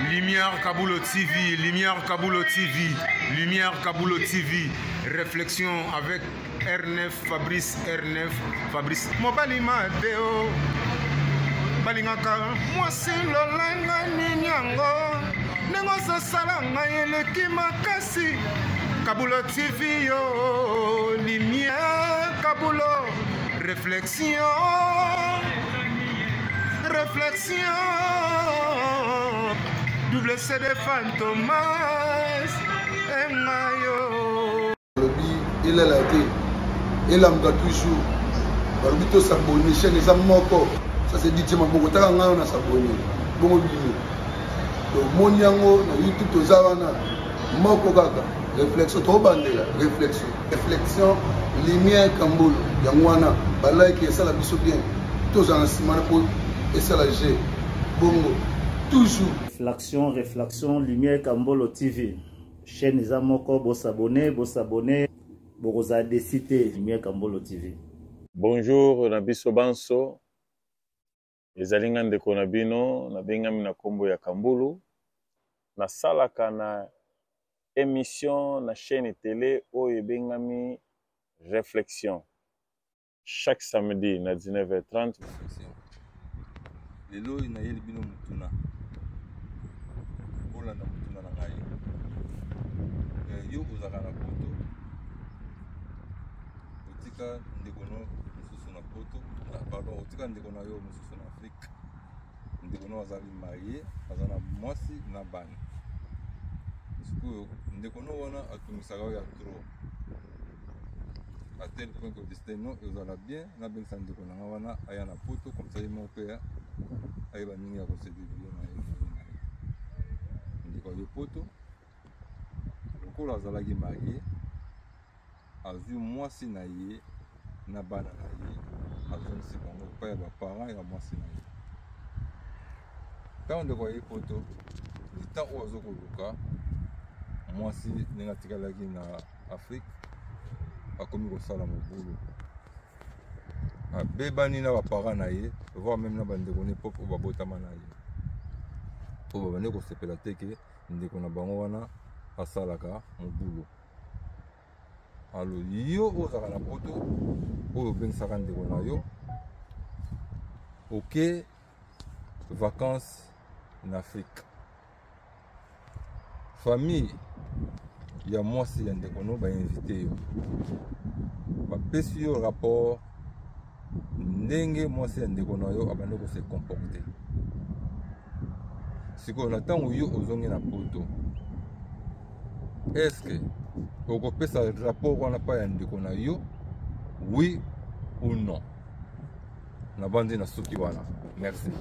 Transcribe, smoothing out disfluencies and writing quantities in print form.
Lumière Kaboulo TV, Lumière Kaboulo TV, Lumière Kaboulo TV. Réflexion avec R9, Fabrice R9, Fabrice. Mobali Mateo, Balingaka, moi c'est l'olanga ninyango, nengo salanga yeleki makasi. Kaboulo TV yo, Lumière Kaboulo, réflexion. Réflexion, double CD Fantomas, Mayo. Il est là, il a toujours. Barbito s'abonne, chaîne les amoko. Ça c'est dit, ma beaucoup t'as un an s'abonner. Bon billet. Donc mon yango, na YouTube to zawana, moko gaga. Réflexion, trop bandela. Réflexion, réflexion, lumière Kambolo. Yangwana, balai qui est ça la biso bien. Tous en ciment pour. Et c'est la G. Bongo. Toujours. Réflexion, Lumière Kambolo TV. Chaîne Zamoko, vous s'abonnez, vous avez cité Lumière Kambolo TV. Bonjour, Nabiso Banso. Les alingan de Konabino, Nabengami na Kombo ya Kambulu. Na salaka na émission na chaîne télé Oye Bengami Réflexion. Chaque samedi na 19h30. Lelo ina yeli bino mutuna olanda mutuna na ngai yo ozaka na poto otika ndekono mosusu na poto pardon otika ndekona yo mosusu na Afrique ndekono azali marié aza na mwasi na bana sikoyo ndekono wana atumisaka ya trop à tel point que le destin non ezala bien na bengisa ndeko na nga wana aya na poto comme ça ye moko ya ayeba nini ya kosedevie na ye ndeko ye poto lokola azalaki marié azwi mwasi na ye na bana na ye azongisi bango epai ya baparent ya mwasi na ye ntango ndeko ye poto litan oyo azokoluka mwasi ndenge atikalaki na Afrique akomi kosala mobulu abebani na baparent na ye voire même na bandeko ne pop oyo babotama na ye oyo babandi kosepela te ke ndeko na bango wana asalaka mobulu alo yo oyo ozalaka na poto oyo obengisaka ndeko na yo oke vacances na Afrique famille ya mwasi ya ndeko no bainvite yo bapesi yo rapport ndenge mwasi ya ndeko na yo abandi kose comporte sikoyo na ntango yo ozongi na poto eske okopesa rapport wana pa ya ndeko na yo oui ou non na bandi na suki wana merci.